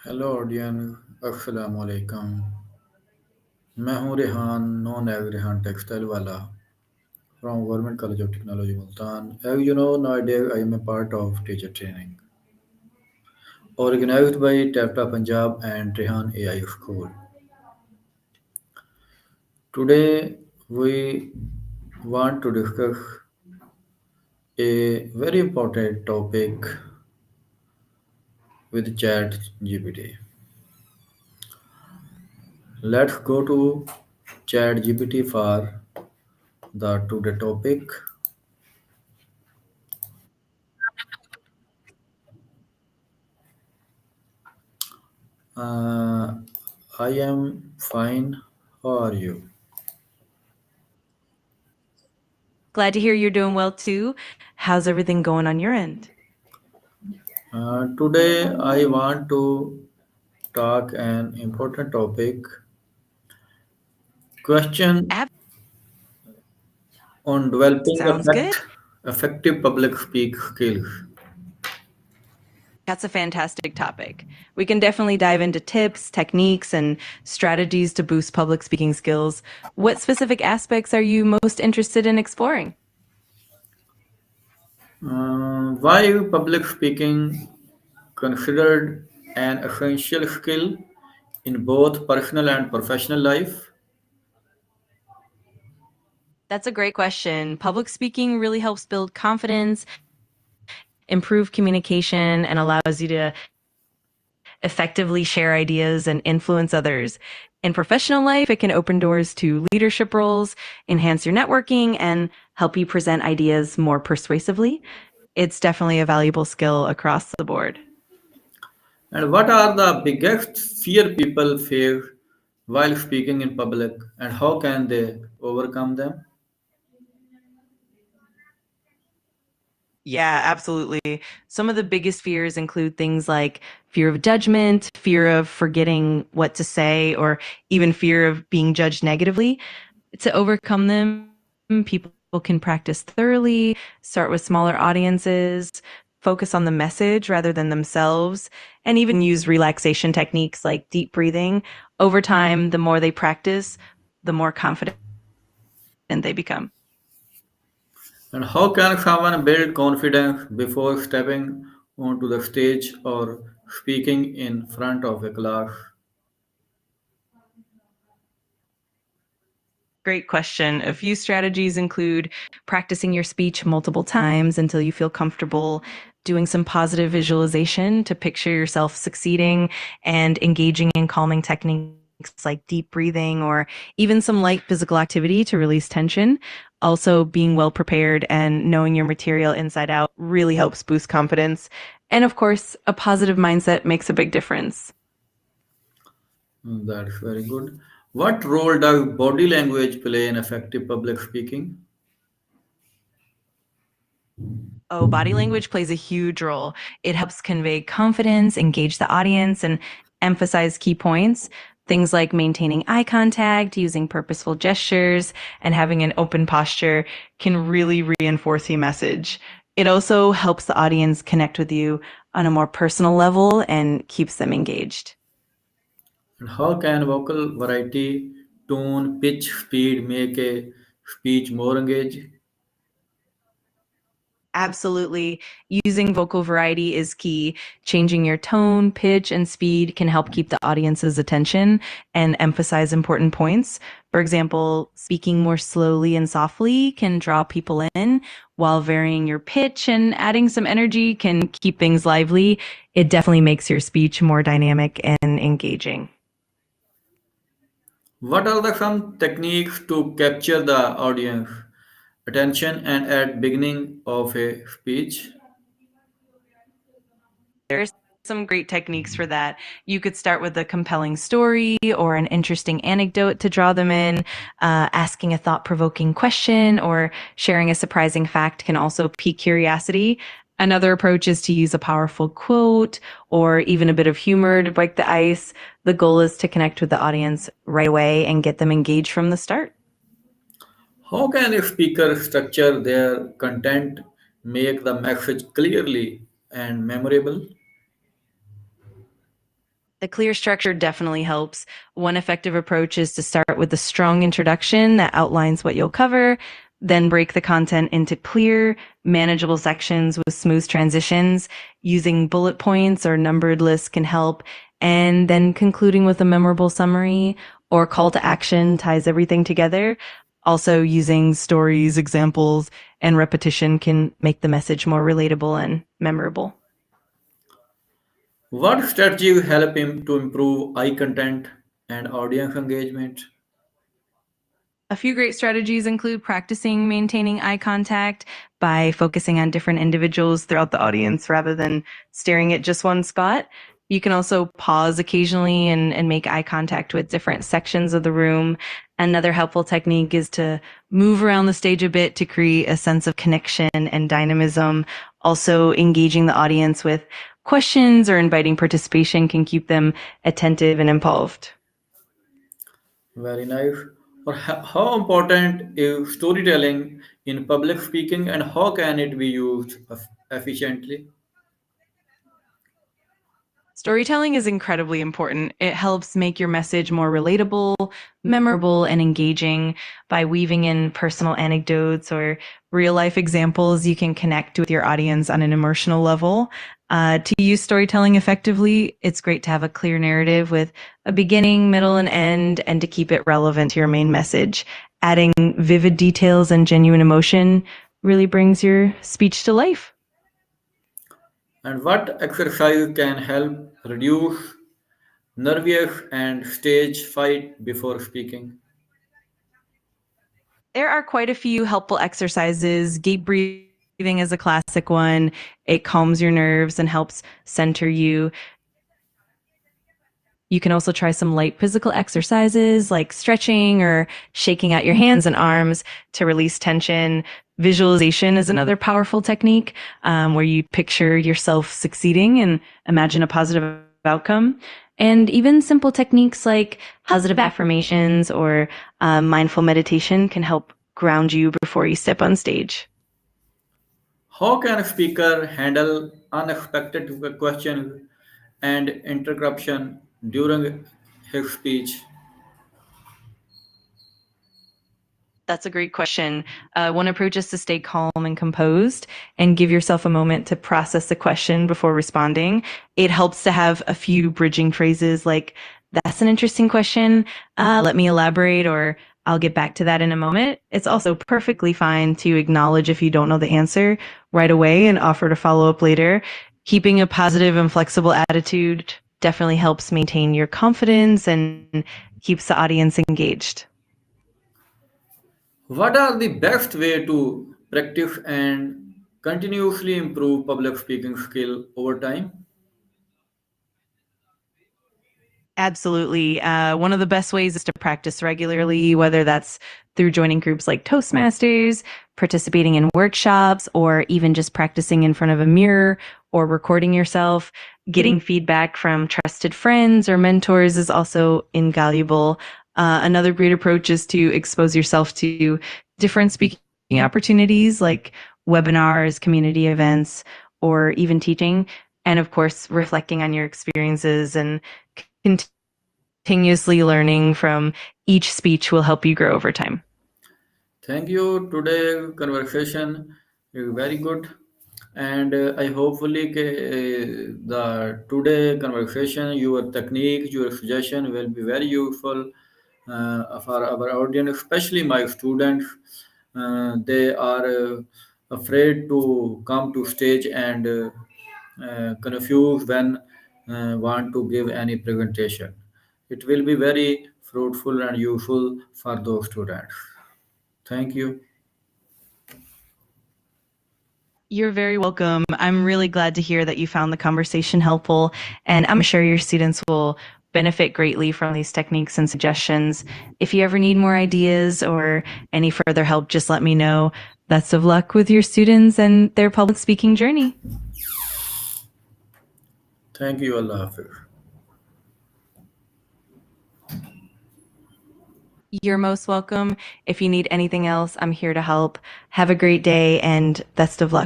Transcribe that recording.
Hello audience अस्सलाम वालेकुम। मैं हूं Rehan known as Rehan textile वाला from government college of technology Multan. As you know, nowadays I am a part of teacher training organized by TAFTA Punjab and Rehan AI School. Today we want to discuss a very important topic with ChatGPT. Let's go to ChatGPT for the today topic. Uh, I am fine. How are you? Glad to hear you're doing well too. How's everything going on your end? Today I want to talk an important topic. Question Ab- on developing Sounds good. effective public speak skills. That's a fantastic topic. We can definitely dive into tips, techniques, and strategies to boost public speaking skills. What specific aspects are you most interested in exploring? Why public speaking considered an essential skill in both personal and professional life? That's a great question. Public speaking really helps build confidence, improve communication, and allows you to effectively share ideas and influence others. In professional life, it can open doors to leadership roles, enhance your networking, and help you present ideas more persuasively. It's definitely a valuable skill across the board. And what are the biggest fear people face while speaking in public, and how can they overcome them? Yeah, absolutely. Some of the biggest fears include things like fear of judgment, fear of forgetting what to say, or even fear of being judged negatively. To overcome them, people can practice thoroughly, start with smaller audiences, focus on the message rather than themselves, and even use relaxation techniques like deep breathing. Over time, the more they practice, the more confident they become. And how can someone build confidence before stepping onto the stage or speaking in front of a class? Great question. A few strategies include practicing your speech multiple times until you feel comfortable, doing some positive visualization to picture yourself succeeding, and engaging in calming techniques like deep breathing or even some light physical activity to release tension. Also, being well prepared and knowing your material inside out really helps boost confidence. And of course, a positive mindset makes a big difference. That's very good. What role does body language play in effective public speaking? Oh, body language plays a huge role. It helps convey confidence, engage the audience, and emphasize key points. Things like maintaining eye contact, using purposeful gestures, and having an open posture can really reinforce your message. It also helps the audience connect with you on a more personal level and keeps them engaged. And how can vocal variety, tone, pitch, speed make a speech more engaged? Absolutely. Using vocal variety is key. Changing your tone, pitch, and speed can help keep the audience's attention and emphasize important points. For example, speaking more slowly and softly can draw people in, while varying your pitch and adding some energy can keep things lively. It definitely makes your speech more dynamic and engaging. What are the some techniques to capture the audience attention and at beginning of a speech? There's some great techniques for that. You could start with a compelling story or an interesting anecdote to draw them in. Asking a thought provoking question or sharing a surprising fact can also pique curiosity. Another approach is to use a powerful quote or even a bit of humor to break the ice. The goal is to connect with the audience right away and get them engaged from the start. How can a speaker structure their content, make the message clearly and memorable? The clear structure definitely helps. One effective approach is to start with a strong introduction that outlines what you'll cover, then break the content into clear, manageable sections with smooth transitions. Using bullet points or numbered lists can help, and then concluding with a memorable summary or call to action ties everything together. Also, using stories, examples, and repetition can make the message more relatable and memorable. What strategy help him to improve eye contact and audience engagement? A few great strategies include practicing maintaining eye contact by focusing on different individuals throughout the audience rather than staring at just one spot. You can also pause occasionally and make eye contact with different sections of the room. Another helpful technique is to move around the stage a bit to create a sense of connection and dynamism. Also, engaging the audience with questions or inviting participation can keep them attentive and involved. Very nice. Or how important is storytelling in public speaking and how can it be used efficiently? Storytelling is incredibly important. It helps make your message more relatable, memorable, and engaging by weaving in personal anecdotes or real life examples. You can connect with your audience on an emotional level. To use storytelling effectively, it's great to have a clear narrative with a beginning, middle, and end, and to keep it relevant to your main message. Adding vivid details and genuine emotion really brings your speech to life. And what exercise can help reduce nervous and stage fright before speaking? There are quite a few helpful exercises. Deep breathing is a classic one. It calms your nerves and helps center you. You can also try some light physical exercises like stretching or shaking out your hands and arms to release tension. Visualization is another powerful technique where you picture yourself succeeding and imagine a positive outcome. And even simple techniques like positive affirmations or mindful meditation can help ground you before you step on stage. How can a speaker handle unexpected questions and interruption during his speech? That's a great question. One approach is to stay calm and composed and give yourself a moment to process the question before responding. It helps to have a few bridging phrases like, that's an interesting question. Let me elaborate, or I'll get back to that in a moment. It's also perfectly fine to acknowledge if you don't know the answer right away and offer to follow up later. Keeping a positive and flexible attitude definitely helps maintain your confidence and keeps the audience engaged. What are the best way to practice and continuously improve public speaking skill over time? Absolutely. One of the best ways is to practice regularly, whether that's through joining groups like Toastmasters, participating in workshops, or even just practicing in front of a mirror or recording yourself. Getting feedback from trusted friends or mentors is also invaluable. Another great approach is to expose yourself to different speaking opportunities like webinars, community events, or even teaching. And of course, reflecting on your experiences and continuously learning from each speech will help you grow over time. Thank you. Today conversation is very good, and I hopefully the today conversation, your techniques, your suggestion will be very useful for our audience, especially my students. They are afraid to come to stage and confused when want to give any presentation. It will be very fruitful and useful for those students. Thank you. You're very welcome. I'm really glad to hear that you found the conversation helpful, and I'm sure your students will benefit greatly from these techniques and suggestions. If you ever need more ideas or any further help, just let me know. Best of luck with your students and their public speaking journey. Thank you, Allah Hafiz. You're most welcome. If you need anything else, I'm here to help. Have a great day and best of luck.